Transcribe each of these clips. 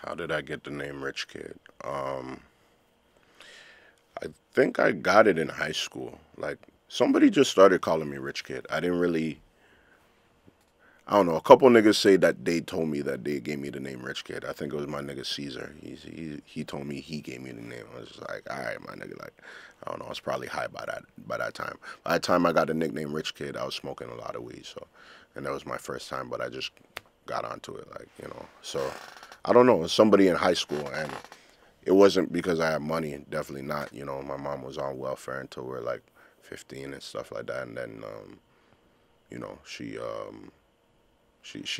How did I get the name Rich Kid? I think I got it in high school. Like, somebody just started calling me Rich Kid. I didn't really, I don't know. A couple niggas say that they told me that they gave me the name Rich Kid. I think it was my nigga Caesar. He told me he gave me the name. I was just like, all right, my nigga. Like, I don't know. I was probably high by that time. By the time I got the nickname Rich Kid, I was smoking a lot of weed. So, and that was my first time. But I just got onto it, like, you know. So, I don't know. It was somebody in high school, and it wasn't because I had money. Definitely not. You know, my mom was on welfare until we were like 15 and stuff like that, and then, you know, she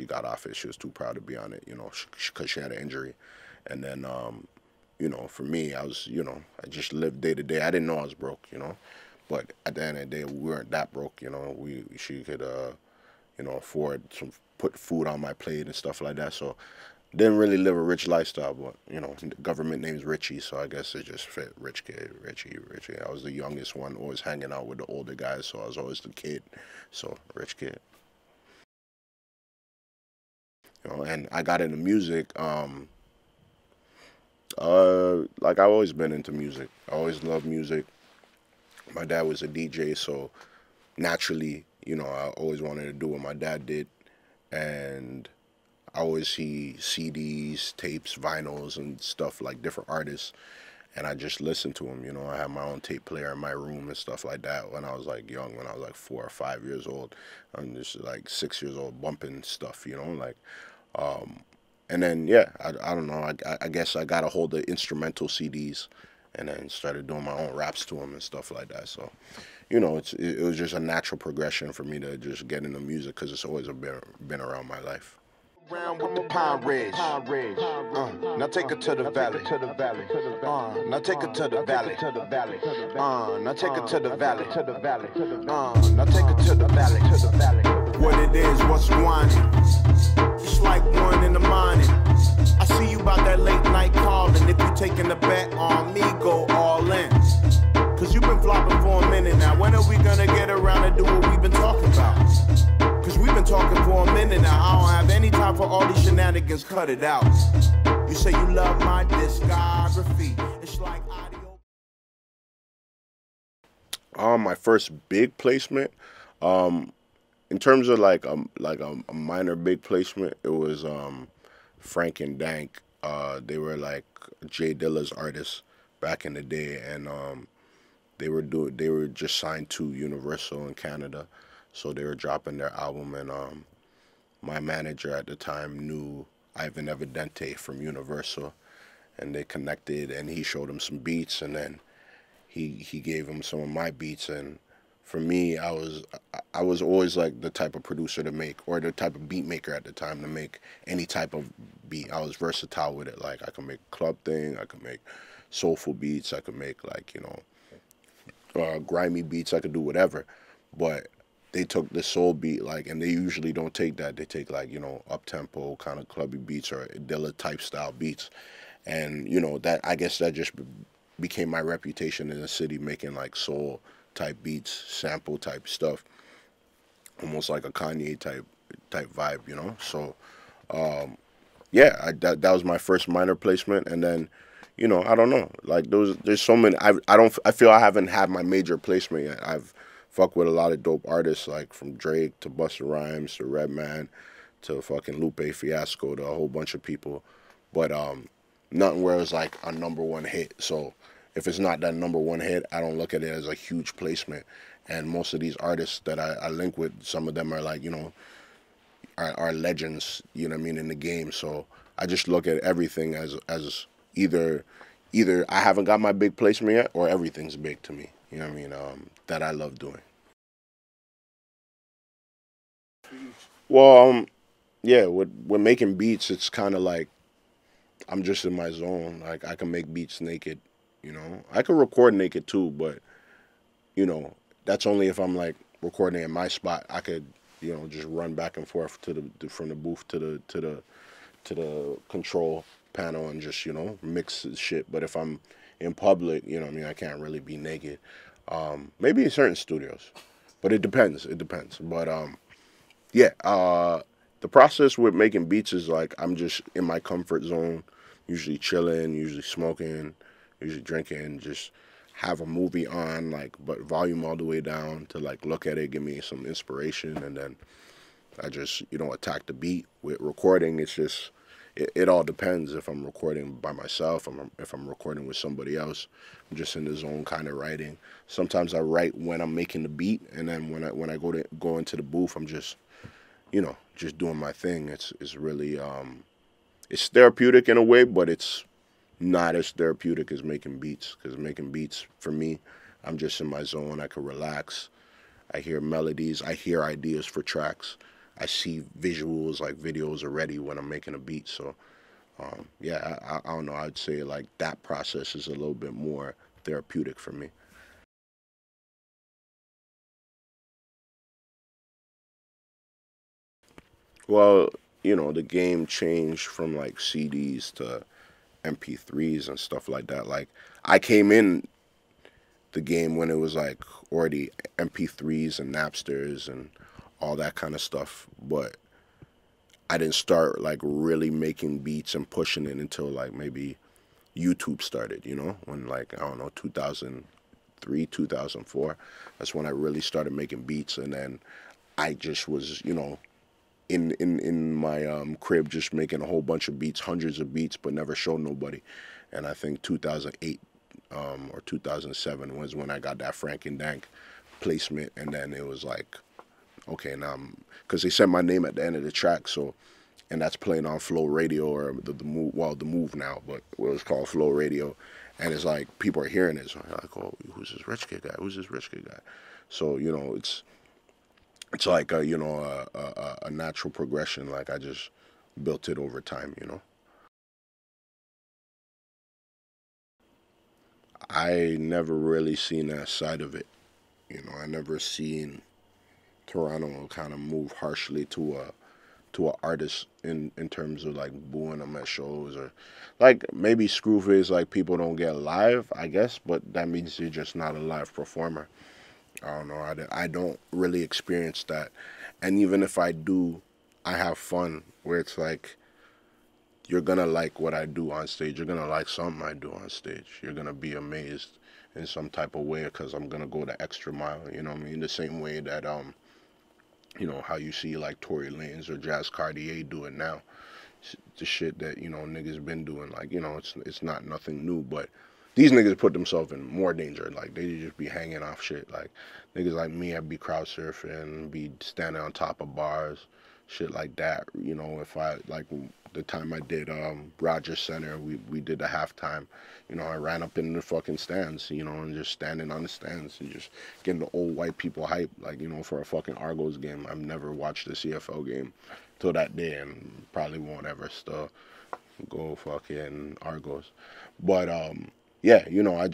got off it. She was too proud to be on it, you know, because she had an injury. And then, you know, for me, I was, you know, I just lived day to day. I didn't know I was broke, you know. But at the end of the day, we weren't that broke, you know. She could, you know, afford some, put food on my plate and stuff like that. So didn't really live a rich lifestyle, but, you know, the government name's Richie, so I guess it just fit. Rich Kid, Richie. I was the youngest one, always hanging out with the older guys, so I was always the kid. So, Rich Kid. You know, and I got into music. Like I've always been into music. I always loved music. My dad was a DJ, so naturally, you know, I always wanted to do what my dad did, and I always see CDs, tapes, vinyls, and stuff like different artists, and I just listened to them. You know, I had my own tape player in my room and stuff like that when I was like young, when I was like 4 or 5 years old. I'm just like 6 years old bumping stuff, you know, like. Um, and then yeah, I don't know. I guess I got a hold of instrumental CDs, and then started doing my own raps to them and stuff like that. So, you know, it was just a natural progression for me to just get into music because it's always been around my life. Around with the Pine Ridge. Now take it to the valley. Now take it to the valley. Now take it to the valley. Now take it to the valley. What it is, what's whining? It's like 1 in the morning. I see you about that late night calling. If you taking the bet on me, go all in. Cause you've been flopping for a minute now. When are we gonna get around to do what we've been talking about? Cause we've been talking for a minute now. I don't have any time for all these shenanigans, cut it out. You say you love my discography. It's like audio. My first big placement, in terms of like a minor big placement, it was Frank and Dank. They were like Jay Dilla's artists back in the day, and they were just signed to Universal in Canada, so they were dropping their album, and my manager at the time knew Ivan Evidente from Universal, and they connected, and he showed him some beats, and then he gave him some of my beats. And for me, I was always like the type of producer to make, or the type of beat maker at the time to make any type of beat. I was versatile with it. Like I could make club thing, I could make soulful beats, I could make like, you know, grimy beats, I could do whatever. But they took the soul beat, like, and they usually don't take that. They take like, you know, up tempo kind of clubby beats or Dilla type style beats, and you know that, I guess that just became my reputation in the city, making like soul type beats, sample type stuff, almost like a Kanye type vibe, you know. So yeah, that was my first minor placement, and then, you know, I don't know, like there's so many. I feel I haven't had my major placement yet. I've fucked with a lot of dope artists, like from Drake to Busta Rhymes to Redman to fucking Lupe Fiasco to a whole bunch of people, but nothing where it's like a #1 hit. So if it's not that #1 hit, I don't look at it as a huge placement. And most of these artists that I link with, some of them are like, you know, are legends, you know what I mean, in the game. So I just look at everything as either I haven't got my big placement yet, or everything's big to me. You know what I mean? That I love doing. Well, yeah, with making beats, it's kind of like I'm just in my zone. Like I can make beats naked, you know. I can record naked too, but you know, that's only if I'm like recording in my spot. I could, you know, just run back and forth from the booth to the control panel and just, you know, mix shit. But if I'm in public, you know what I mean, I can't really be naked. Maybe in certain studios, but it depends. It depends. But yeah, the process with making beats is like I'm just in my comfort zone, usually chilling, usually smoking, usually drinking, just have a movie on, like, but volume all the way down to like look at it, give me some inspiration, and then I just, attack the beat. With recording, it's just, it all depends if I'm recording by myself, if I'm recording with somebody else. I'm just in the zone kind of writing. Sometimes I write when I'm making the beat, and then when I go into the booth, I'm just, just doing my thing. It's really it's therapeutic in a way, but it's not as therapeutic as making beats. Because making beats, for me, I'm just in my zone. I can relax. I hear melodies. I hear ideas for tracks. I see visuals, like videos already when I'm making a beat. So, yeah, I don't know. I'd say like that process is a little bit more therapeutic for me. Well, the game changed from like CDs to MP3s and stuff like that. Like, I came in the game when it was like already MP3s and Napsters and all that kind of stuff. But I didn't start like really making beats and pushing it until like maybe YouTube started, when like, I don't know, 2003, 2004. That's when I really started making beats. And then I just was, in my crib just making a whole bunch of beats, hundreds of beats, but never showed nobody. And I think 2008 or 2007 was when I got that Frank and Dank placement. And then it was like, okay, now because they said my name at the end of the track, so, and that's playing on Flow Radio, or the move, well, the move now, but it was called Flow Radio. And it's like people are hearing it, so they're like, oh, who's this rich kid guy? Who's this rich kid guy? So it's like a natural progression. Like, I just built it over time. I never really seen that side of it. I never seen Toronto kind of move harshly to an artist in terms of like booing them at shows, or like maybe Skrewface, like people don't get live, I guess, but that means you're just not a live performer. I don't know. I don't really experience that, and even if I do, I have fun where it's like you're gonna like what I do on stage. You're gonna like something I do on stage. You're gonna be amazed in some type of way because I'm gonna go the extra mile. You know what I mean? The same way that how you see like Tory Lanez or Jazz Cartier do it now. The shit that niggas been doing. Like, it's not nothing new, but these niggas put themselves in more danger. Like, they just be hanging off shit. Like, niggas like me, I'd be crowd surfing, be standing on top of bars, shit like that. If I like the time I did Rogers Center, we did the halftime. I ran up in the fucking stands, and just standing on the stands and just getting the old white people hype, like, for a fucking Argos game. I've never watched a CFL game till that day, and probably won't ever still go fucking Argos. But yeah,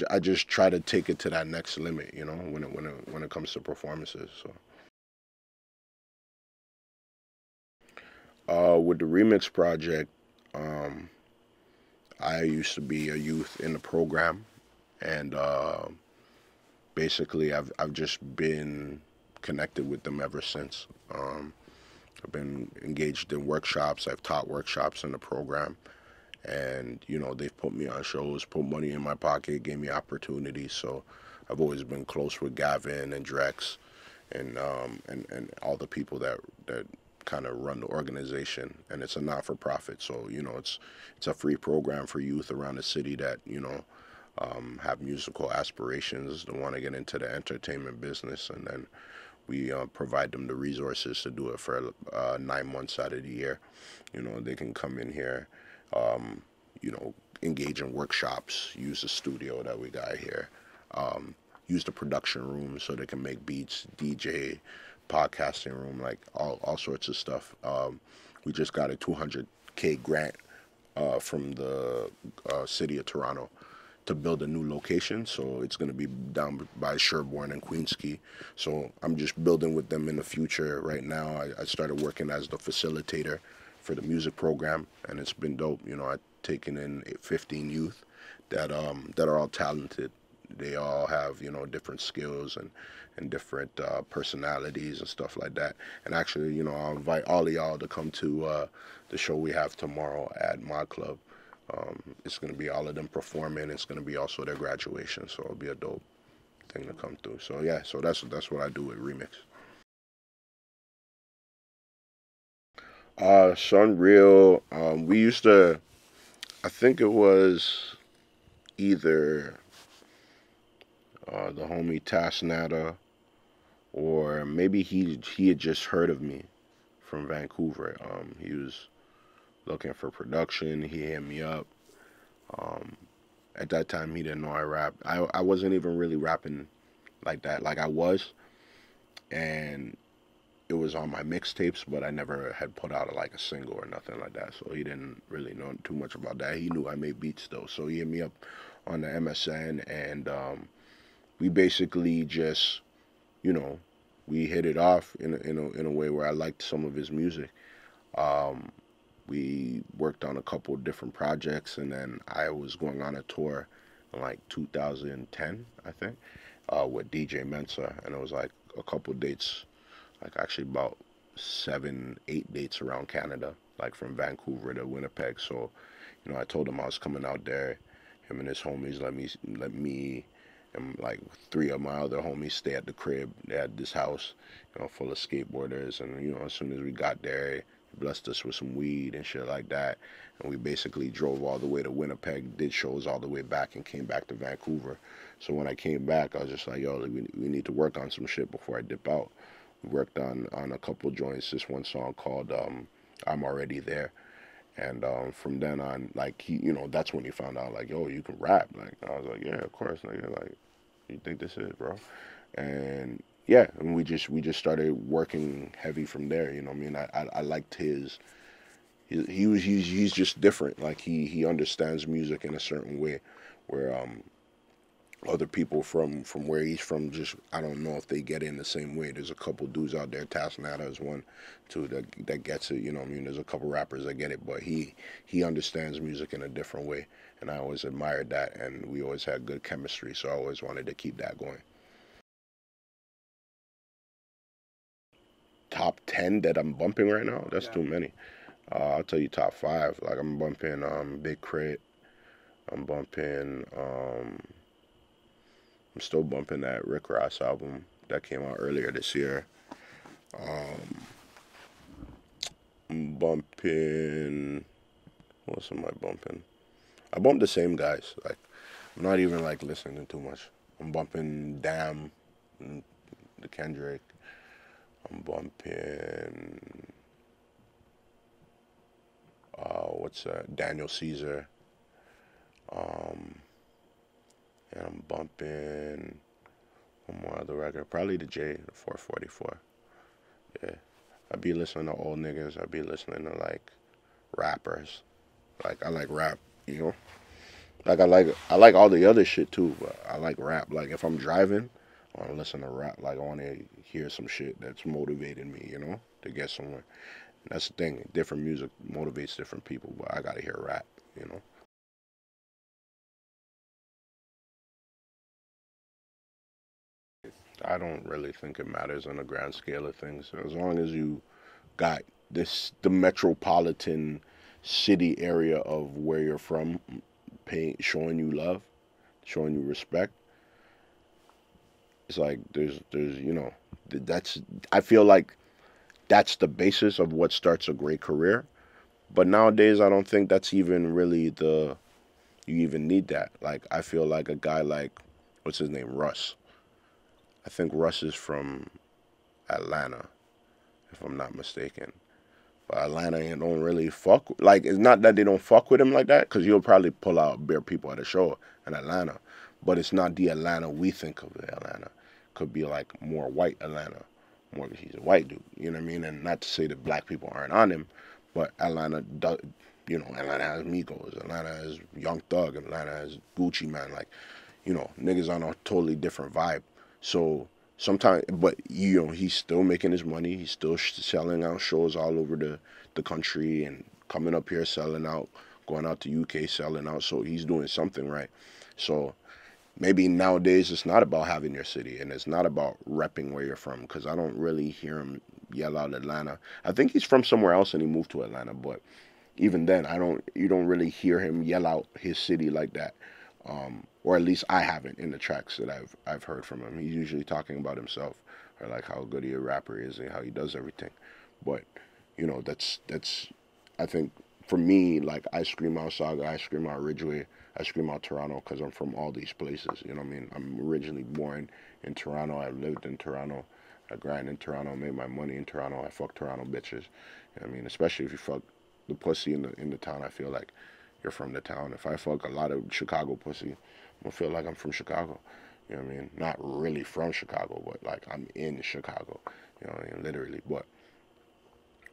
I just try to take it to that next limit, when it comes to performances. So with the remix project, um, I used to be a youth in the program, and basically I've just been connected with them ever since. I've been engaged in workshops. I've taught workshops in the program, and they've put me on shows, put money in my pocket, gave me opportunities. So I've always been close with Gavin and Drex, and all the people that kind of run the organization. And it's a not for profit, so it's a free program for youth around the city that have musical aspirations, that want to get into the entertainment business, and then we provide them the resources to do it for 9 months out of the year. They can come in here, um, engage in workshops, use the studio that we got here, use the production room so they can make beats, DJ, podcasting room, like all sorts of stuff. We just got a 200K grant from the city of Toronto to build a new location. So it's going to be down by Sherbourne and Queensquay. So I'm just building with them in the future. Right now, I started working as the facilitator for the music program, and it's been dope. I've taken in 15 youth that are all talented. They all have different skills and different personalities and stuff like that. And actually, I'll invite all of y'all to come to the show we have tomorrow at my club. It's gonna be all of them performing. It's gonna be also their graduation, so it'll be a dope thing to come through. So yeah, so that's what I do with remix. Sunreal. We used to. I think it was either the homie Tasnada, or maybe he had just heard of me from Vancouver. He was looking for production. He hit me up. Um, at that time, he didn't know I rap. I wasn't even really rapping like that. Like I was, and it was on my mixtapes, but I never had put out like a single or nothing like that. So he didn't really know too much about that. He knew I made beats though, so he hit me up on the MSN, and we basically just, you know, we hit it off in a way where I liked some of his music. Um, we worked on a couple of different projects, and then I was going on a tour in like 2010, I think, with DJ Mensa, and it was like a couple dates, like actually about 7, 8 dates around Canada, like from Vancouver to Winnipeg. So, I told him I was coming out there. Him and his homies let me and like three of my other homies stay at the crib. They had this house, full of skateboarders, and as soon as we got there, he blessed us with some weed and shit like that. And we basically drove all the way to Winnipeg, did shows all the way back, and came back to Vancouver. So when I came back, I was just like, yo, we need to work on some shit before I dip out. We worked on a couple joints. This one song called "I'm Already There." And from then on, like that's when he found out, like, yo, you can rap. Like I was like, yeah, of course. Like, you think this is, bro? And yeah, and we just started working heavy from there. You know what I mean? I liked he's just different. Like he understands music in a certain way, where other people from where he's from, just I don't know if they get in the same way. There's a couple dudes out there, Tasnada is one too, that gets it, I mean, there's a couple rappers that get it, but he understands music in a different way, and I always admired that, and we always had good chemistry, so I always wanted to keep that going. Top 10 that I'm bumping right now, that's too many. I'll tell you top 5. Like I'm bumping Big Crit. I'm bumping I'm still bumping that Rick Ross album that came out earlier this year. Um, I'm bumping. What else am I bumping? I bump the same guys. Like I'm not even like listening too much. I'm bumping Damn, the Kendrick. I'm bumping. What's that? Daniel Caesar. Um, and I'm bumping one more other record. Probably the J, the 444. Yeah. I be listening to old niggas. I be listening to like rappers. Like I like rap, you know. Like I like all the other shit too, but I like rap. Like if I'm driving, I want to listen to rap. Like I want to hear some shit that's motivating me, to get somewhere. And that's the thing. Different music motivates different people, but I gotta hear rap. I don't really think it matters on the grand scale of things. As long as you got the metropolitan city area of where you're from, showing you love, showing you respect. It's like that's I feel like that's the basis of what starts a great career. But nowadays, I don't think that's even really you even need that. Like I feel like a guy like what's his name, Russ. I think Russ is from Atlanta, if I'm not mistaken. But Atlanta ain't don't really fuck. Like it's not that they don't fuck with him like that, because you'll probably pull out bare people at a show in Atlanta. But it's not the Atlanta we think of the Atlanta. Could be like more white Atlanta. More he's a white dude. You know what I mean? And not to say that black people aren't on him, but Atlanta does. Atlanta has Migos. Atlanta has Young Thug. Atlanta has Gucci Man. Like, niggas on a totally different vibe. So sometimes, but he's still making his money. He's still selling out shows all over the country and coming up here selling out, going out to UK selling out. So he's doing something right. So maybe nowadays it's not about having your city, and it's not about repping where you're from, because I don't really hear him yell out Atlanta. I think he's from somewhere else and he moved to Atlanta, but even then, you don't really hear him yell out his city like that. Or at least I haven't in the tracks that I've heard from him. He's usually talking about himself, or like how good a rapper is and how he does everything. But you know, that's I think for me, like, I scream out Saga, I scream out Ridgeway, I scream out Toronto because I'm from all these places. You know what I mean? I'm originally born in Toronto. I lived in Toronto. I grind in Toronto, made my money in Toronto. I fuck Toronto bitches. You know what I mean? Especially if you fuck the pussy in the town, I feel like you're from the town. If I fuck a lot of Chicago pussy, I'm gonna feel like I'm from Chicago. You know what I mean? Not really from Chicago, but like I'm in Chicago. You know what I mean? Literally. But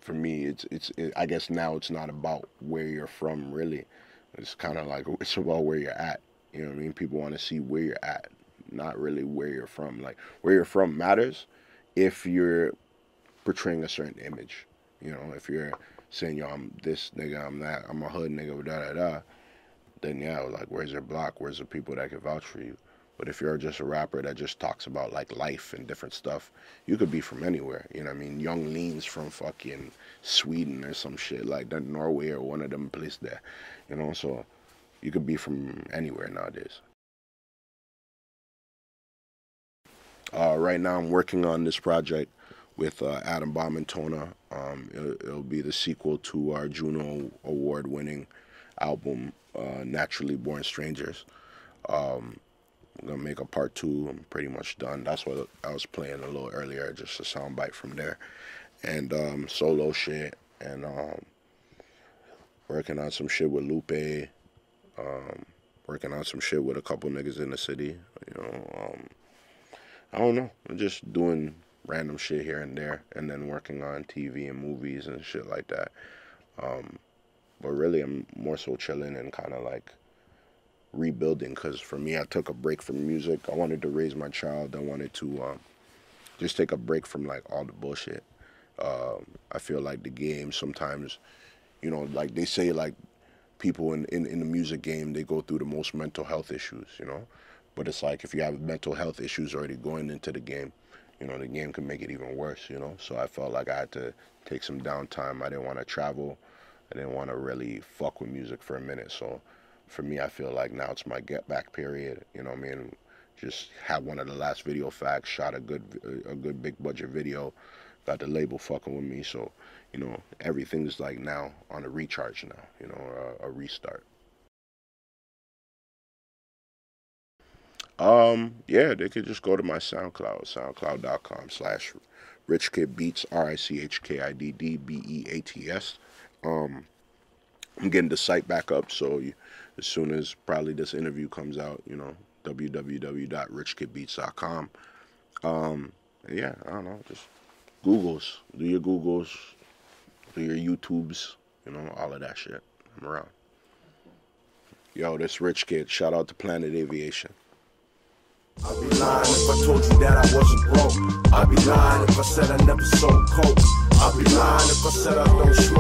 for me, I guess now it's not about where you're from, really. It's kind of like, it's about where you're at. You know what I mean? People want to see where you're at, not really where you're from. Like, where you're from matters if you're portraying a certain image. You know, if you're saying, yo, I'm this nigga, I'm that, I'm a hood nigga, da da da, then yeah, like, where's your block? Where's the people that can vouch for you? But if you're just a rapper that just talks about, like, life and different stuff, you could be from anywhere. You know what I mean? Young Lean's from fucking Sweden or some shit like that, Norway or one of them places there. You know, so you could be from anywhere nowadays. Right now I'm working on this project with Adam Bomb and Tona. It'll be the sequel to our Juno award-winning album, Naturally Born Strangers. I'm gonna make a part 2. I'm pretty much done. That's what I was playing a little earlier, just a sound bite from there. And solo shit, and working on some shit with Lupe, working on some shit with a couple niggas in the city. You know, I don't know. I'm just doing random shit here and there, and then working on TV and movies and shit like that. But really, I'm more so chilling and kind of like rebuilding, because for me, I took a break from music. I wanted to raise my child. I wanted to just take a break from like all the bullshit. I feel like the game sometimes, you know, like they say, like, people in the music game, they go through the most mental health issues, you know. But it's like, if you have mental health issues already going into the game, you know, the game can make it even worse, you know. So I felt like I had to take some downtime. I didn't want to travel. I didn't want to really fuck with music for a minute. So for me, I feel like now it's my get back period. You know what I mean? Just had one of the last video facts, shot a good big budget video, got the label fucking with me. So, you know, everything's like now on a recharge now, you know, a restart. Yeah, they could just go to my SoundCloud, soundcloud.com/richkiddbeats, RichKiddBeats. I'm getting the site back up, so as soon as probably this interview comes out, you know, www.richkiddbeats.com. Yeah, I don't know, just Googles, do your Googles, do your YouTubes, you know, all of that shit. I'm around. Yo, this Rich Kid, shout out to Planet Aviation. I'd be lying if I told you that I wasn't broke. I'd be lying if I said I never sold coke. I'd be lying if I said I don't smoke.